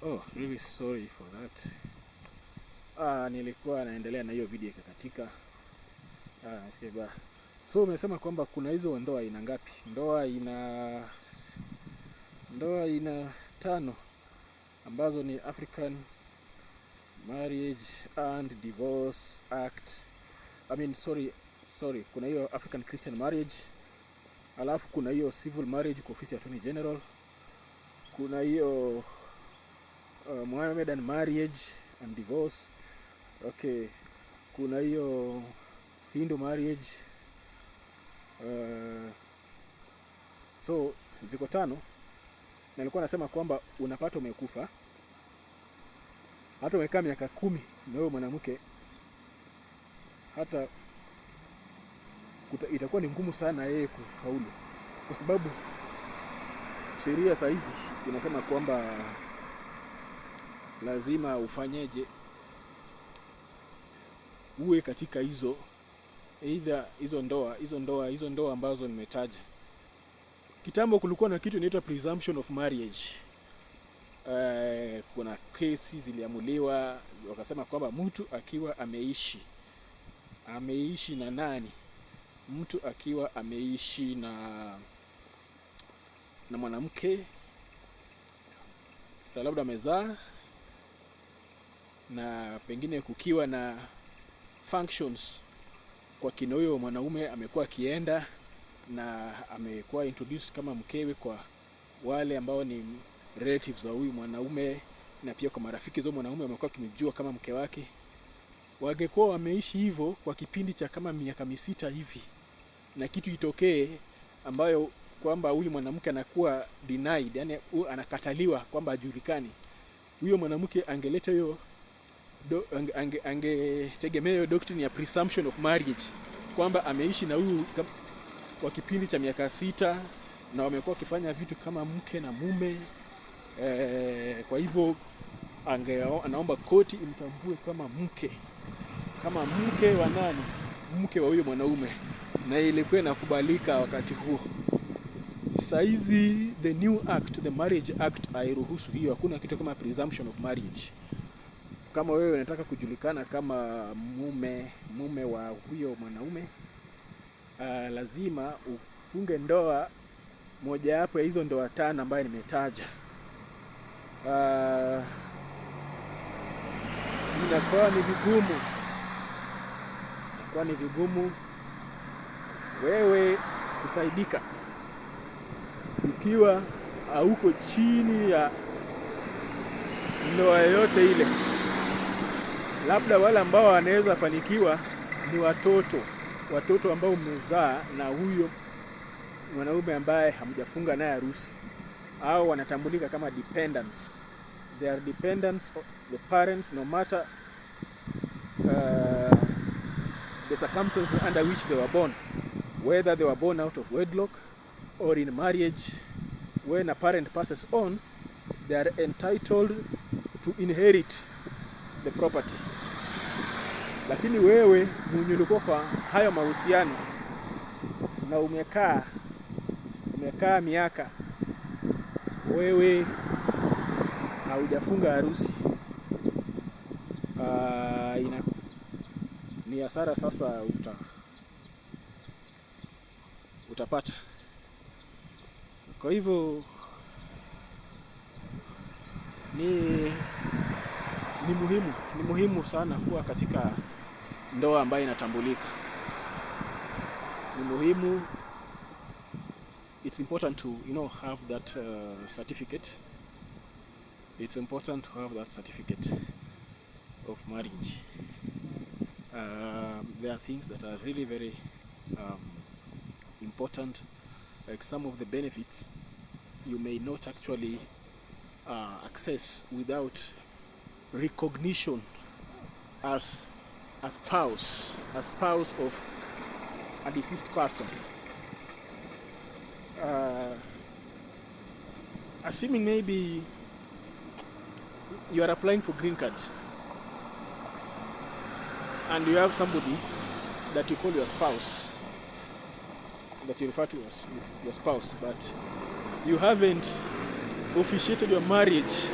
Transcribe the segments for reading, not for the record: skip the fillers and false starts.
Oh, really sorry for that. Nilikuwa naendelea na hiyo video ikakatika. Nasikia ba. So umesema kwamba kuna hizo ndoa aina ngapi? Ndoa ina 5 ambazo ni African Marriage and Divorce Act. Kuna hiyo African Christian Marriage. Alafu kuna hiyo Civil Marriage kwa ofisi ya Attorney General. Kuna hiyo Mohammedan Marriage and Divorce. Okay. Kuna hiyo Hindu Marriage. So ziko 5. Na nilikuwa nasema kwamba unapata umekufa, hata umekaa miaka 10 na wewe mwanamke, hata itakuwa ni ngumu sana yeye kufaulu, kwa sababu sheria saizi inasema kwamba lazima ufanyeje, uwe katika hizo ndoa ambazo nimetaja. Kitambo kulikuwa na kitu inaitwa presumption of marriage. Kuna kesi ziliamuliwa, wakasema kwamba mtu akiwa ameishi na nani? Mtu akiwa ameishi na mwanamke, labda amezaa, na pengine kukiwa na functions kwa kina huyo mwanaume amekuwa akienda na amekuwa introduced kama mkewe kwa wale ambao ni relatives wa huyu mwanaume, na pia kwa marafiki zao mwanaume wamekuwa kimjua kama mke wake. Wangekuwa wameishi hivyo kwa kipindi cha kama miaka 6 hivi, na kitu itokee ambayo kwamba huyu mwanamke anakuwa denied, yani anakataliwa kwamba hajulikani, huyo mwanamke angeleta hiyo angetegemea hiyo doctrine ya presumption of marriage, kwamba ameishi na huyu kwa kipindi cha miaka 6 na wamekuwa wakifanya vitu kama mke na mume. Kwa hivyo anaomba koti imtambue kama mke wa nani? Mke wa huyo mwanaume, na ilikuwa inakubalika wakati huo. Saizi the new act, the Marriage Act, hairuhusu hiyo. Hakuna kitu kama presumption of marriage. Kama wewe unataka kujulikana kama mume wa huyo mwanaume, lazima ufunge ndoa moja hapo ya hizo ndoa 5 ambayo nimetaja. Inakuwa ni vigumu wewe kusaidika ikiwa hauko chini ya ndoa yoyote ile. Labda wale ambao wanaweza fanikiwa ni watoto ambao umezaa na huyo mwanaume ambaye hamjafunga naye harusi, au wanatambulika kama dependents. They are dependents of the parents, no matter the circumstances under which they were born, whether they were born out of wedlock or in marriage. When a parent passes on, they are entitled to inherit the property. Lakini wewe mwenye ulikuwa kwa hayo mahusiano na umekaa miaka, wewe haujafunga harusi, ni hasara sasa utapata. Kwa hivyo ni muhimu sana kuwa katika ndoa ambayo inatambulika. Ni muhimu. It's important to have that certificate. It's important to have that certificate of marriage. There are things that are really very important, like some of the benefits you may not actually access without recognition as spouse of a deceased person. Assuming maybe you are applying for green card and you have somebody that you call your spouse, that you refer to as your spouse, but you haven't officiated your marriage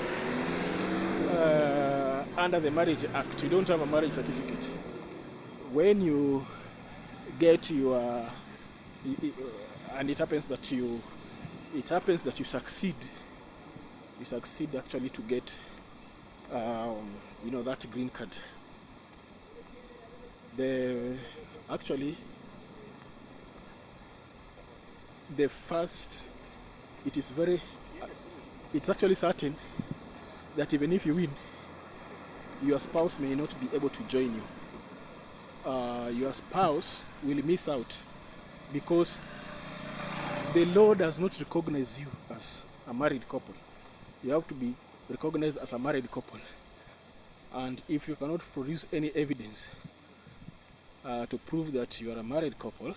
under the Marriage Act, you don't have a marriage certificate. When you get your, and it happens that you succeed. You succeed actually to get, that green card. It's actually certain that even if you win, your spouse may not be able to join you. Your spouse will miss out because the law does not recognize you as a married couple. You have to be recognized as a married couple. And if you cannot produce any evidence to prove that you are a married couple,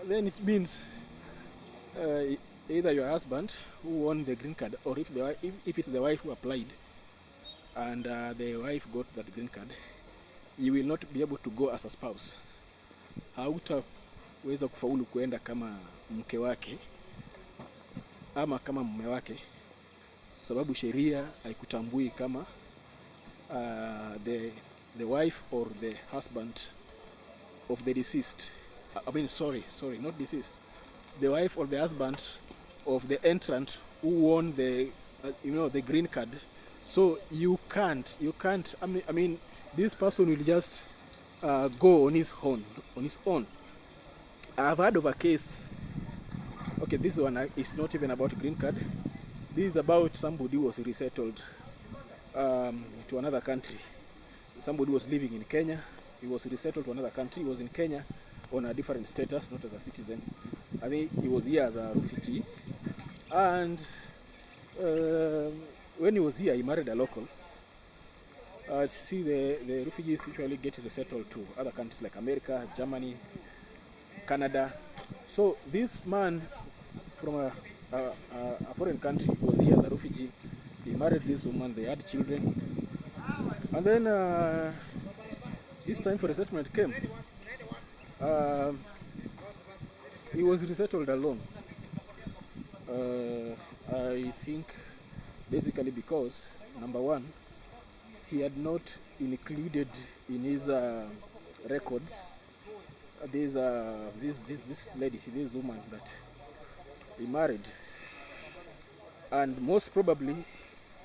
then it means either your husband who won the green card, or if it's the wife who applied and the wife got that green card, you will not be able to go as a spouse. Hautaweza kufaulu kuenda kama mke wake ama kama mume wake, sababu sheria haikutambui kama the wife or the husband of the deceased. Not deceased. The wife or the husband of the entrant who won the green card. So you can't. I mean, this person will just go on his own. I've heard of a case. Okay, this one is not even about green card. This is about somebody who was resettled to another country. Somebody was living in Kenya. He was resettled to another country. He was in Kenya on a different status, not as a citizen. I think he was here as a refugee. And when he was here, he married a local. The refugees usually get resettled to other countries like America, Germany, Canada. So this man from a foreign country was here as a refugee. He married this woman. They had children. And then this time for resettlement came. He was resettled alone. I think basically because, number one, he had not included in his records this lady, this woman that he married. And most probably,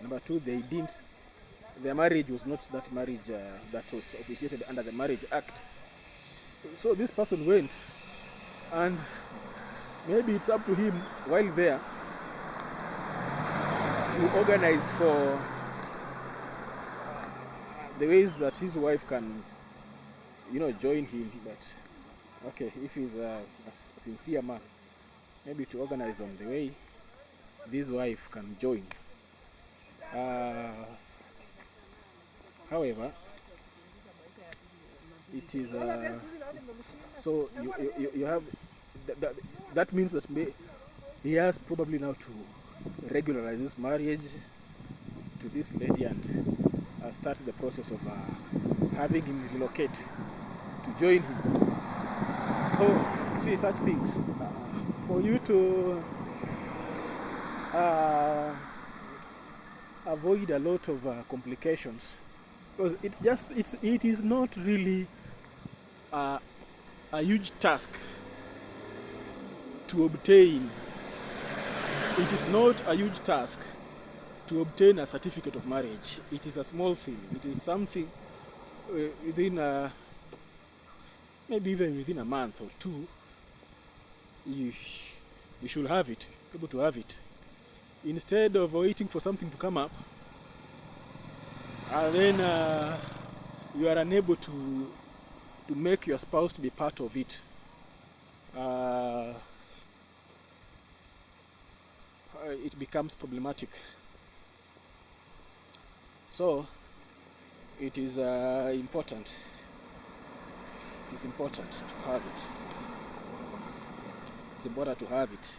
number two, their marriage was not that marriage that was officiated under the Marriage Act. So this person went, and maybe it's up to him while there to organize for the ways that his wife can, join him. But okay, if he's a sincere man, maybe to organize on the way this wife can join. However, it is so you have that means that he has probably now to regularize his marriage to this lady and start the process of having him relocate to join him. So see, such things for you to avoid a lot of complications, because it is not really a huge task to obtain. It is not a huge task to obtain a certificate of marriage. It is a small thing. It is something within maybe even within a month or two, you should have it, able to have it, instead of waiting for something to come up and then you are unable to make your spouse to be part of it. It becomes problematic. So it is important. It is important to have it. It's important to have it.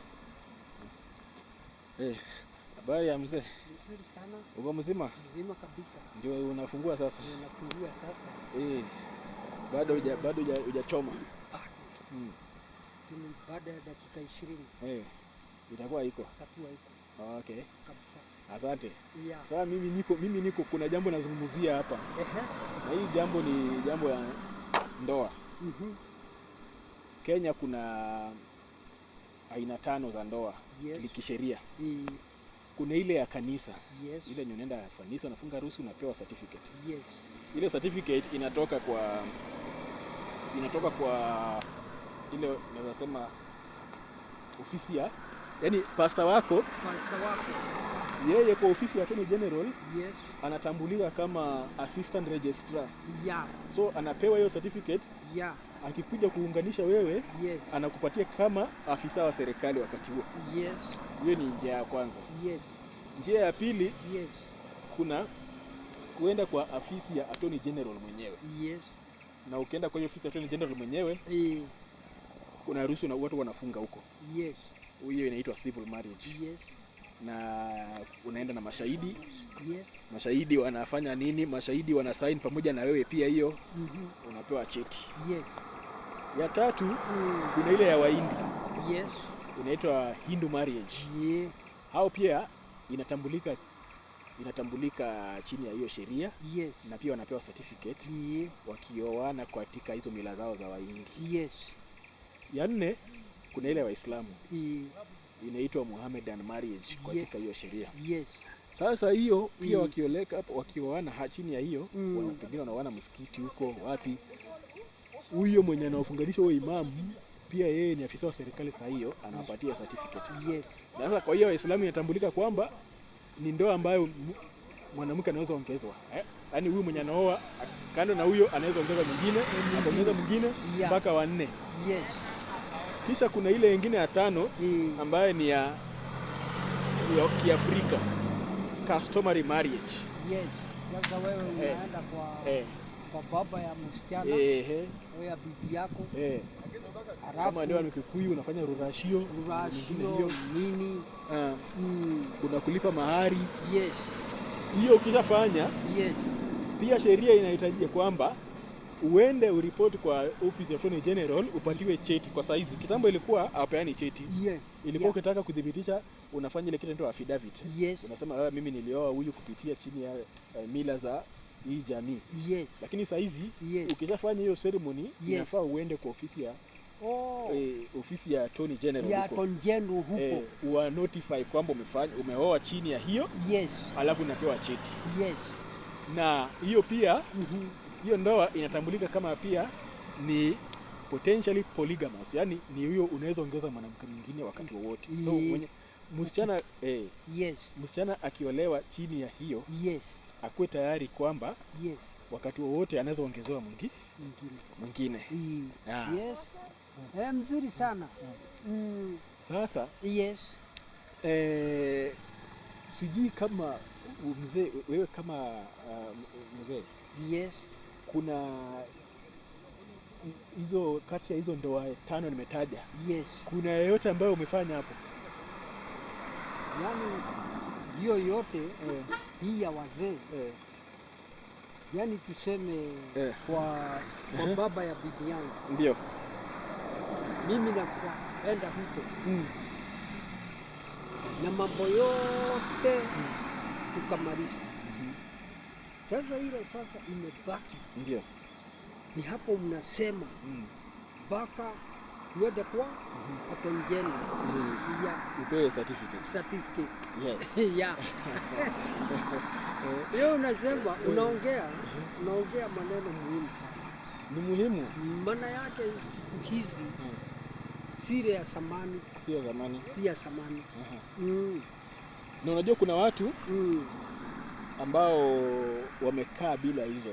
Habari ya mzee? Nzuri sana. Uko mzima? Mzima kabisa. Ndio unafungua sasa? Unafungua sasa. Bado hujachoma. Baada ya dakika 20. Itakuwa iko. Itakuwa iko. Okay. Kabisa. Asante. Yeah. Sasa mimi niko kuna jambo nazungumzia hapa. Na hii jambo ni jambo ya ndoa. Kenya kuna aina 5 za ndoa. Yes. Kisheria. Kuna ile ya kanisa. Yes. Ile unaenda kanisa unafunga harusi unapewa certificate. Yes. Ile certificate inatoka kwa ile naweza sema ofisi ya yani pastor wako yeye kwa ofisi ya Attorney General. Yes. Anatambulika kama assistant registrar. Yeah. So anapewa hiyo certificate. Yeah. Akikuja kuunganisha wewe, yes, anakupatia kama afisa wa serikali wakati huo. Yes. Hiyo ni njia ya kwanza. Yes. Njia ya pili, yes, kuna kuenda kwa afisi ya Attorney General mwenyewe. Yes. Na ukienda kwa hiyo ofisi ya Attorney General mwenyewe, kuna harusi na watu wanafunga huko. Yes. Hiyo inaitwa civil marriage. Yes. Na unaenda na mashahidi. Yes. Mashahidi wanafanya nini? Mashahidi wana sign pamoja na wewe pia hiyo. Unapewa cheti. Yes. Ya tatu, kuna ile ya Wahindi. Yes. Inaitwa Hindu marriage. Yeah. Hao pia inatambulika chini ya hiyo sheria. Yes. Na pia wanapewa certificate. Yeah. Wakioana katika hizo mila zao za Wahindi. Yes. Ya 4, kuna ile ya Waislamu. Inaitwa Mohammedan marriage katika hiyo sheria. Yes. Sasa hiyo pia wakioleka hapo wakioana chini ya hiyo, pengine wanaoana msikiti huko wapi. Huyo mwenye anaofunganisha huyo imamu pia yeye ni afisa wa serikali saa hiyo, anawapatia certificate. Yes. Sasa kwa hiyo Waislamu inatambulika kwamba ni ndoa ambayo mwanamke anaweza ongezwa. Yaani huyu mwenye anaoa kando na huyo anaweza ongeza mwingine mpaka 4. Yes. Kisha kuna ile nyingine ya 5 ambayo ni ya Kiafrika, customary marriage. Yes. Sasa wewe unaenda kwa baba ya msichana, wewe ya bibi yako. Kama ndio Mkikuyu unafanya rurashio nini? Kuna kulipa mahari. Yes. Hiyo ukishafanya, yes, pia sheria inahitaji kwamba uende uripoti kwa office ya Attorney General upatiwe cheti. Kwa saizi kitambo ilikuwa hawapeani cheti. Yeah. Ilikuwa ukitaka kudhibitisha unafanya ile kitu inaitwa affidavit. Yes. Unasema mimi nilioa huyu kupitia chini ya mila za hii jamii. Yes. Lakini saizi ukishafanya hiyo ceremony, inafaa uende kwa ofisi ya ofisi ya Attorney General ya Attorney General huko. Wa notify kwamba umeoa chini ya hiyo. Yes. Alafu unapewa cheti. Yes. Na hiyo pia hiyo ndoa inatambulika kama pia ni potentially polygamous. Yaani ni huyo unaweza ongeza mwanamke mwingine wakati wowote. So mwenye msichana msichana akiolewa chini ya hiyo, akuwe tayari kwamba wakati wowote anaweza ongezewa mwingine. Yes. Mzuri sana. Sasa sijui kama mzee wewe kama mzee. Yes. Kuna hizo kati ya hizo ndoa 5 nimetaja. Yes. Kuna yote ambayo umefanya hapo? Yaani hiyo yote hii ya wazee. Yaani tuseme kwa baba ya bibi yangu. Ndio. Mimi naenda huko. Na mambo yote tukamaliza. Sasa ile imebaki. Ndio. Ni hapo mnasema mpaka tuende kwa Attorney General. Upewe certificate. Yes. Yeah. Leo unasema unaongea maneno muhimu sana. Ni muhimu. Maana yake siku hizi si ya zamani. Si ya zamani. Na unajua kuna watu ambao wamekaa bila hizo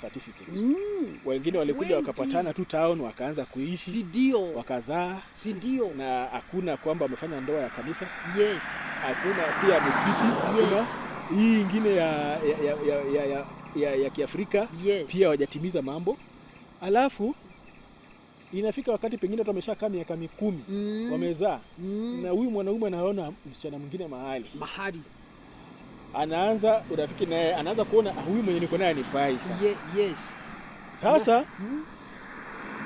certificates. Wengine walikuja wakapatana tu town wakaanza kuishi. Sindio. Wakazaa. Sindio. Na hakuna kwamba wamefanya ndoa ya kanisa. Yes. Hakuna si ya msikiti. Hakuna hii nyingine ya Kiafrika. Pia hawajatimiza mambo. Alafu inafika wakati pengine watu wameshakaa miaka 10 wamezaa. Na huyu mwanaume anaona msichana mwingine mahali. Anaanza urafiki naye, anaanza kuona huyu mwenye niko naye anifai sasa. Yes. Sasa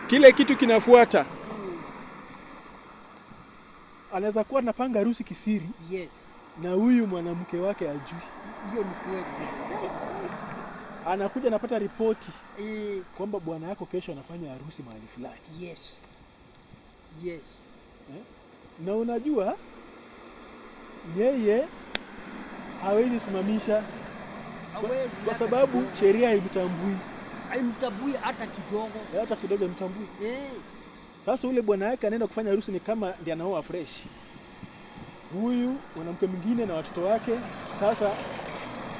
kile kitu kinafuata. Anaweza kuwa anapanga harusi kisiri. Yes. na huyu mwanamke wake ajui. Hiyo ni kweli. Anakuja anapata ripoti kwamba bwana yako kesho anafanya harusi mahali fulani. Yes. Yes. Na unajua yeye hawezi simamisha kwa sababu sheria haimtambui. Haimtambui hata kidogo. Hata kidogo haimtambui. Sasa ule bwana yake anaenda kufanya harusi ni kama ndiye anaoa fresh. Huyu mwanamke mwingine na watoto wake sasa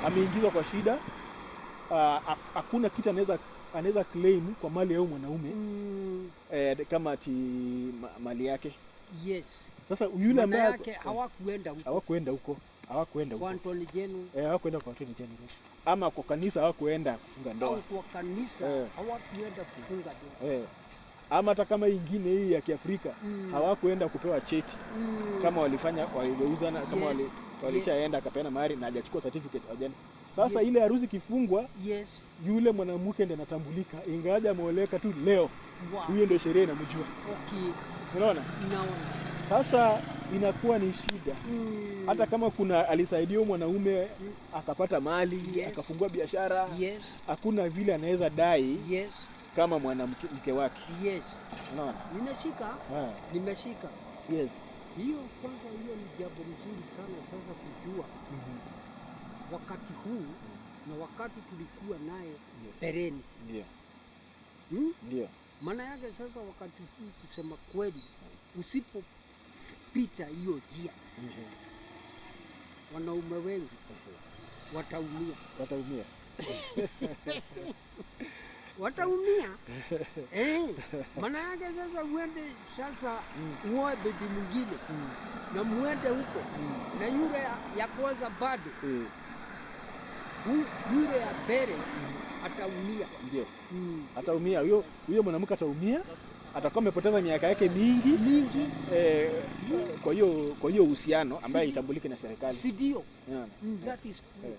ameingizwa kwa shida. Hakuna kitu anaweza claim kwa mali ya huyo mwanaume kama ati mali yake. Yes. Sasa yule ambaye hawakuenda huko. Kwa Antony General. Hawakuenda kwa Antony General. Ama kwa kanisa hawakuenda kufunga ndoa. Kwa kanisa hawakuenda kufunga ndoa. Ama hata kama ingine hii ya Kiafrika hawakuenda kupewa cheti. Kama waligeuzana kama walishaenda akapeana mahari na hajachukua certificate hajana. Sasa ile harusi kifungwa, yule mwanamke ndiye anatambulika ingawaje ameoleka tu leo. Hiyo ndio sheria inamjua. Okay. Unaona? Sasa inakuwa ni shida. Hata kama kuna alisaidia mwanaume akapata mali, akafungua biashara, hakuna vile anaweza dai kama mwanamke wake. Unaona? Nimeshika. Yes. Hiyo kwanza hiyo ni jambo mzuri sana sasa kujua. Wakati huu na wakati tulikuwa naye pereni. Ndio. Maana yake sasa wakati huu kusema kweli usipopita hiyo njia wanaume wengi wataumia. Wataumia. Maana yake sasa uende sasa uoe bibi mwingine na muende huko na yule ya kwanza bado yule ya mbele ataumia. Ndio. Ataumia huyo mwanamke ataumia, atakuwa amepoteza miaka yake mingi. Kwa hiyo uhusiano ambaye itambulike na serikali. Si ndio? That is true.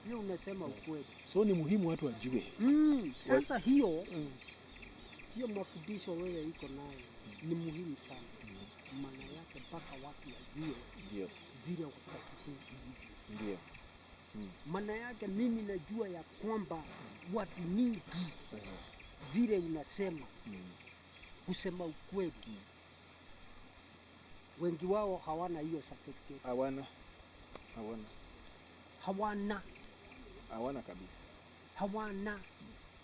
Hiyo unasema ukweli. So ni muhimu watu wajue. Sasa hiyo mafundisho wewe iko nayo ni muhimu sana. Maana yake mpaka watu wajue vile watakuishi. Ndio. Maana yake mimi najua ya kwamba watu mingi vile unasema kusema ukweli wengi wao hawana hiyo certificate. Hawana kabisa.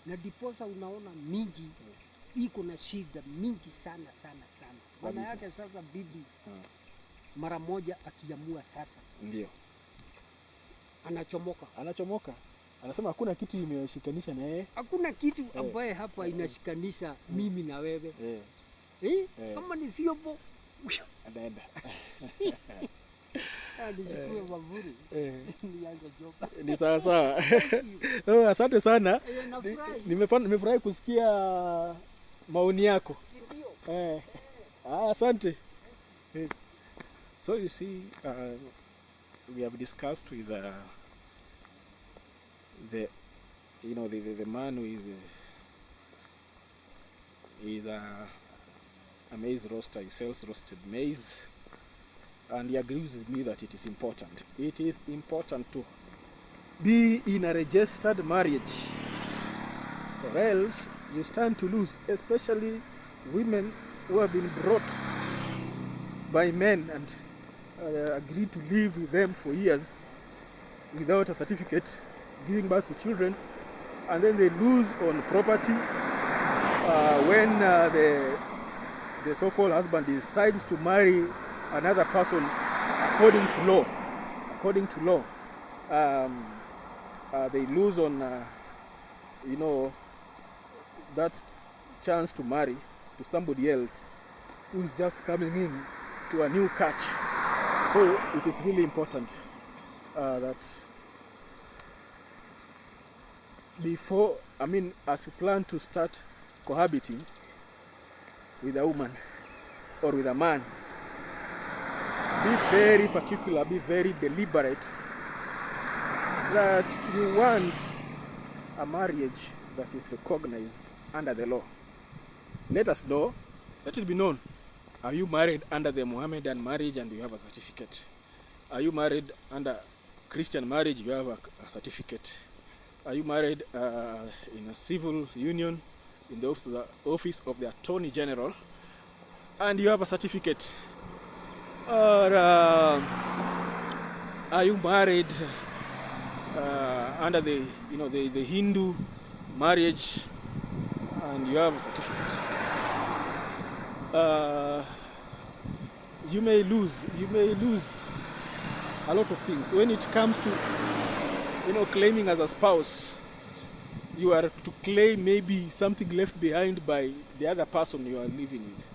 Na diposa unaona miji iko na shida mingi sana. Maana yake sasa bibi mara moja akiamua sasa ndio anachomoka. Anasema hakuna kitu imeshikanisha na yeye. Hakuna kitu ambaye hapa inashikanisha mimi na wewe. Kama ni vyombo anaenda. Nishukuru Mavuri. Nianze job. Ni sawa. Asante sana. Nimefurahi kusikia maoni yako. Ndio. Asante. So you see, we have discussed with the man who is a maize roaster. He sells roasted maize, and he agrees with me that it is important. It is important to be in a registered marriage, or else you stand to lose, especially women who have been brought by men and agreed to live with them for years without a certificate, giving birth to children, and then they lose on property when the so-called husband decides to marry another person according to law. They lose on that chance to marry to somebody else who is just coming in to a new catch. So it is really important that as you plan to start cohabiting with a woman or with a man, be very particular, be very deliberate that you want a marriage that is recognized under the law. Let us know, let it be known. Are you married under the Mohammedan marriage and you have a certificate? Are you married under Christian marriage? You have a certificate. Are you married in a civil union in the office of the Attorney General? And you have a certificate. Or are you married under the the Hindu marriage and you have a certificate? You may lose a lot of things when it comes to claiming as a spouse. You are to claim maybe something left behind by the other person you are living with,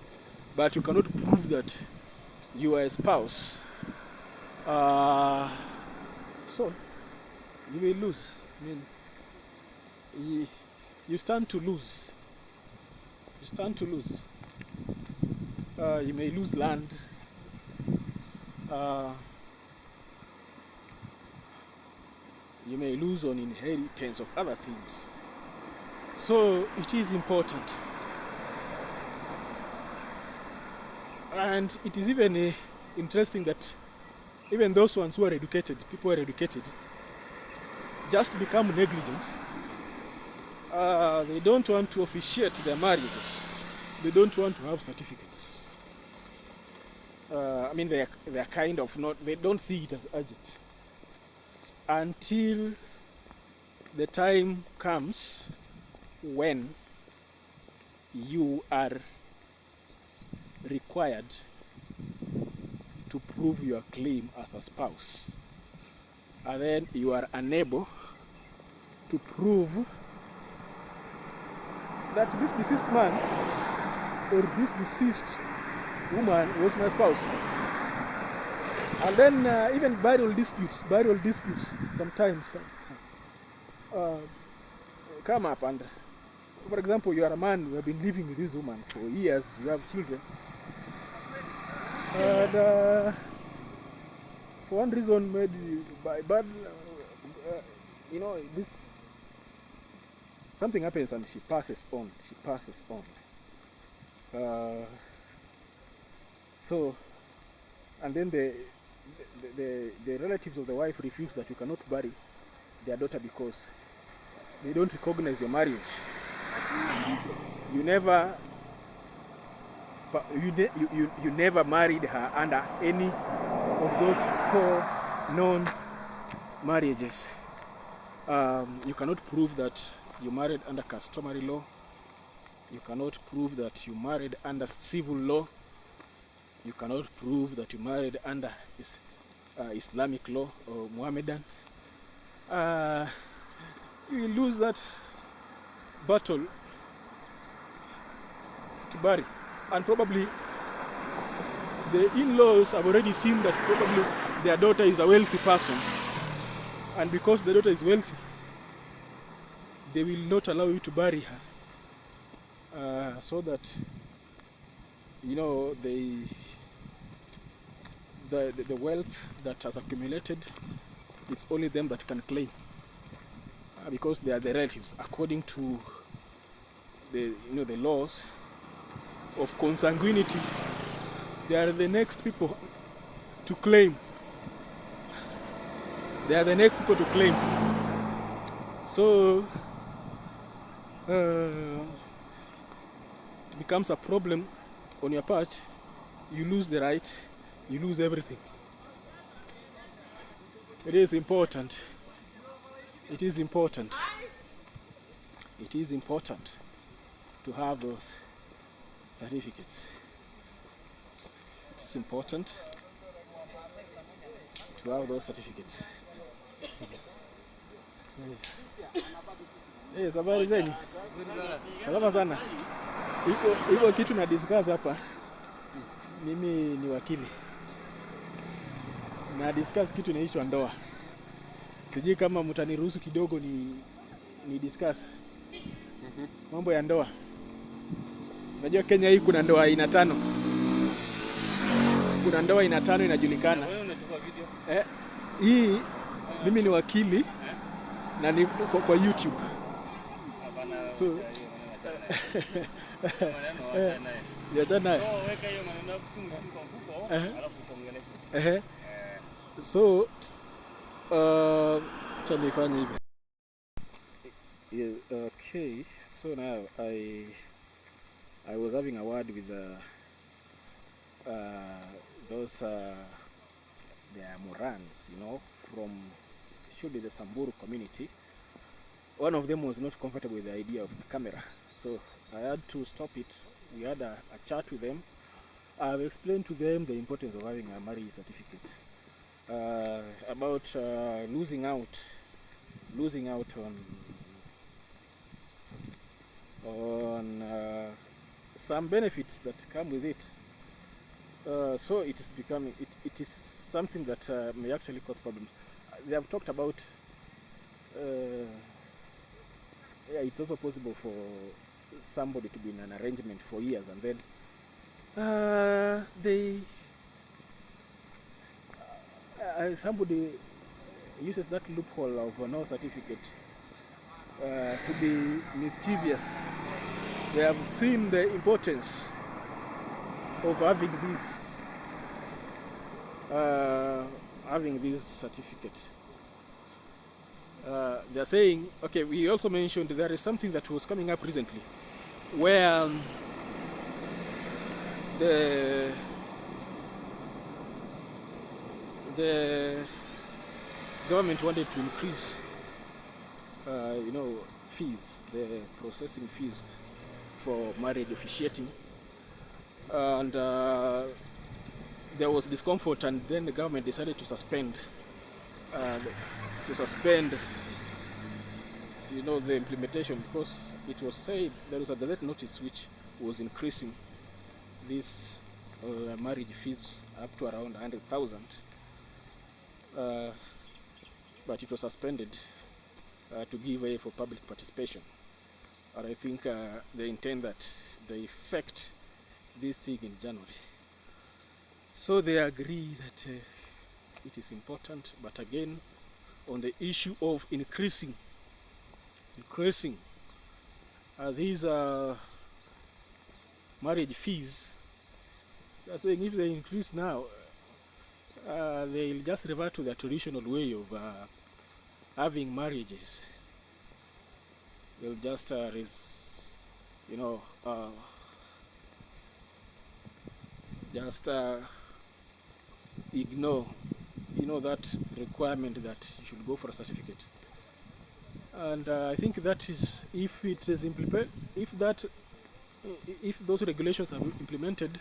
but you cannot prove that you are a spouse. So you may lose. I mean, you stand to lose. You stand to lose. You may lose land. You may lose on inheritance of other things. So it is important. And it is even interesting that even those ones who are educated, people who are educated, just become negligent. They don't want to officiate their marriages. They don't want to have certificates. I mean, they are kind of not, they don't see it as urgent until the time comes when you are required to prove your claim as a spouse, and then you are unable to prove that this deceased man or this deceased woman was my spouse. And then even burial disputes sometimes come up. And for example, you are a man who have been living with this woman for years, you have children, and for one reason, maybe by bad, this something happens and she passes on. So, and then the relatives of the wife refuse that you cannot bury their daughter because they don't recognize your marriage. You never married her under any of those 4 known marriages. You cannot prove that you married under customary law. You cannot prove that you married under civil law. You cannot prove that you married under Islamic law or Mohammedan. You will lose that battle to bury. And probably the in-laws have already seen that probably their daughter is a wealthy person. And because the daughter is wealthy, they will not allow you to bury her. So that, the wealth that has accumulated, it's only them that can claim. Because they are the relatives, according to the laws of consanguinity. They are the next people to claim. So it becomes a problem on your part. You lose the right, you lose everything. It is important to have those certificates. It's important to have those certificates. Yes, habari zenyu? Salama sana. Iko kitu na discuss hapa. Mimi ni wakili. Na discuss kitu inaitwa ndoa. Sijui kama mtaniruhusu kidogo ni discuss mambo ya ndoa. Unajua Kenya hii kuna ndoa aina 5. Kuna ndoa aina 5 inajulikana. Wewe unachukua video? Hii mimi ni wakili na ni kwa YouTube. So weka hiyo maneno kufunga kwa mfuko alafu tuongeleshe. So nifanye hivi. Yeah, okay, so now I was having a word with those they are Morans, you know, from should be the Samburu community. One of them was not comfortable with the idea of the camera, so I had to stop it. We had a chat with them. I've explained to them the importance of having a marriage certificate, about losing out on some benefits that come with it. So it is becoming it is something that may actually cause problems. They have talked about yeah, it's also possible for somebody to be in an arrangement for years and then they somebody uses that loophole of no certificate to be mischievous. They have seen the importance of having this certificate. They're saying, okay, we also mentioned there is something that was coming up recently where the government wanted to increase fees, the processing fees for marriage officiating, and there was discomfort, and then the government decided to suspend the implementation, because it was said there was a gazette notice which was increasing these marriage fees up to around 100,000, but it was suspended to give way for public participation. And I think they intend that they effect this thing in January. So they agree that it is important, but again, on the issue of increasing these marriage fees, they are saying if they increase now, they'll just revert to their traditional way of having marriages. They'll just ignore that requirement that you should go for a certificate. And I think that is, if it is implemented, if those regulations are implemented,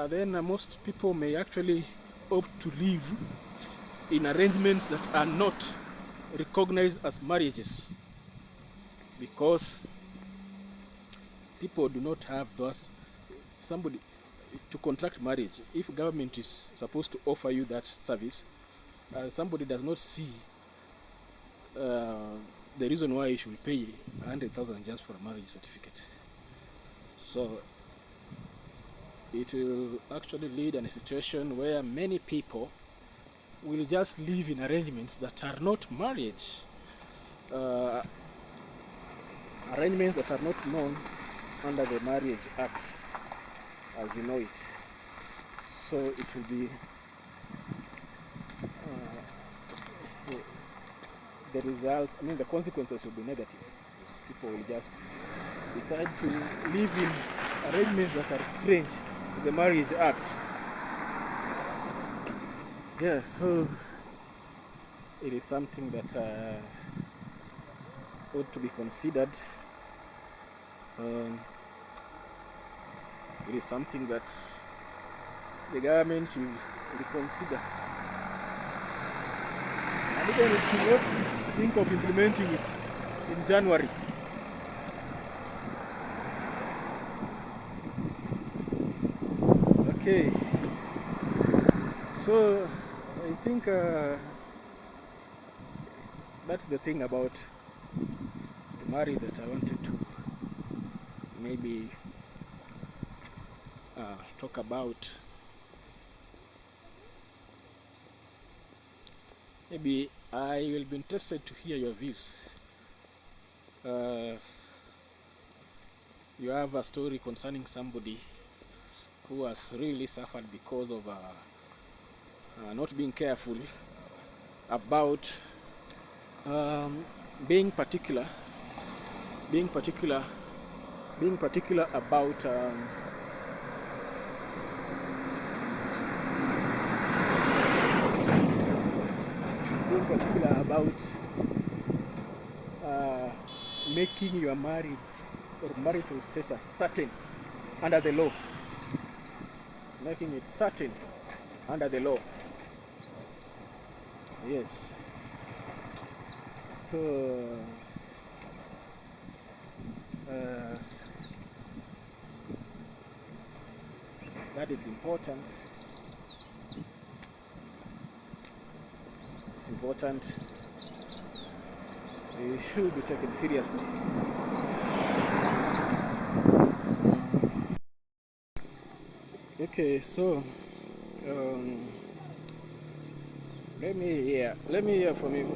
then most people may actually opt to live in arrangements that are not recognized as marriages, because people do not have somebody to contract marriage. If government is supposed to offer you that service, somebody does not see the reason why you should pay 100,000 just for a marriage certificate. So it will actually lead in a situation where many people will just live in arrangements that are not marriage, arrangements that are not known under the Marriage Act as you know it. So it will be the results, the consequences will be negative. People will just decide to live in arrangements that are strange to the Marriage Act. Yeah, so it is something that ought to be considered. It is something that the government should reconsider. And even it should not think of implementing it in January. Okay, so I think that's the thing about the marriage that I wanted to maybe talk about. Maybe I will be interested to hear your views. You have a story concerning somebody who has really suffered because of not being careful about being particular about making your marriage or marital status certain under the law, making it certain under the law. Yes. So that is important. It's important. It should be taken seriously. Okay, so let me hear from you.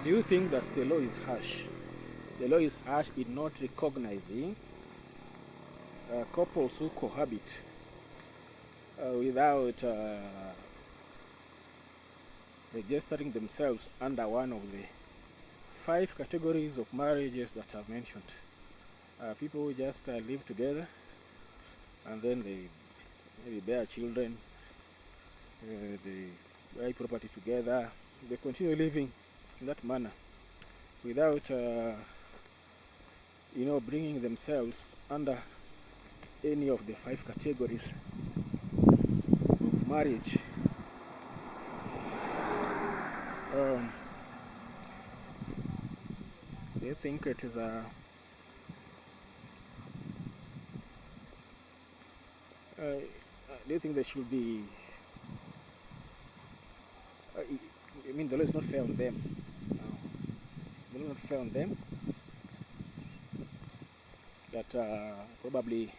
Do you think that the law is harsh? The law is harsh in not recognizing couples who cohabit without registering themselves under one of the 5 categories of marriages that I've mentioned. People who just live together and then they maybe bear children, they buy property together, they continue living in that manner without bringing themselves under any of the 5 categories of marriage. They think it is do you think they should be the law is not fair on them. The law is not fair on them. That probably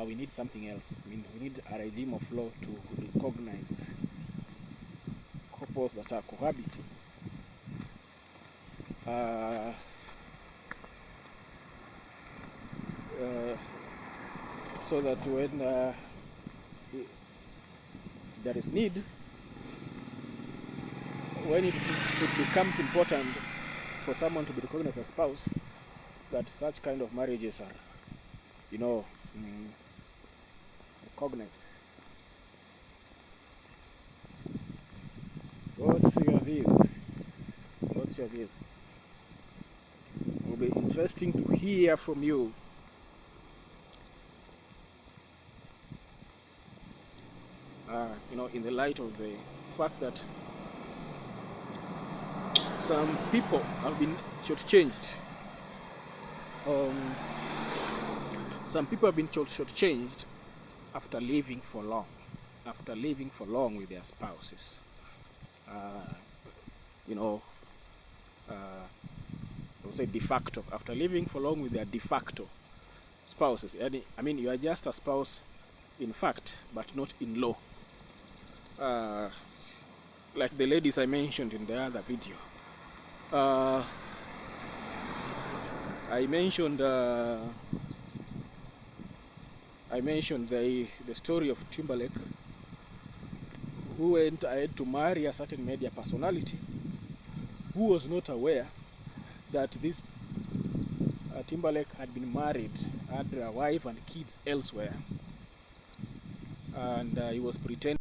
we need something else. We need a regime of law to recognize couples that are cohabiting. So that when there is need, when it becomes important for someone to be recognized as a spouse, that such kind of marriages are, recognized. What's your view? It will be interesting to hear from you. In the light of the fact that some people have been shortchanged. Some people have been shortchanged after living for long with their spouses. I would say de facto, after living for long with their de facto spouses. You are just a spouse in fact, but not in law. Like the ladies I mentioned in the other video. I mentioned the story of Timberlake, who went ahead to marry a certain media personality who was not aware that this Timberlake had been married, had a wife and kids elsewhere, and he was pretending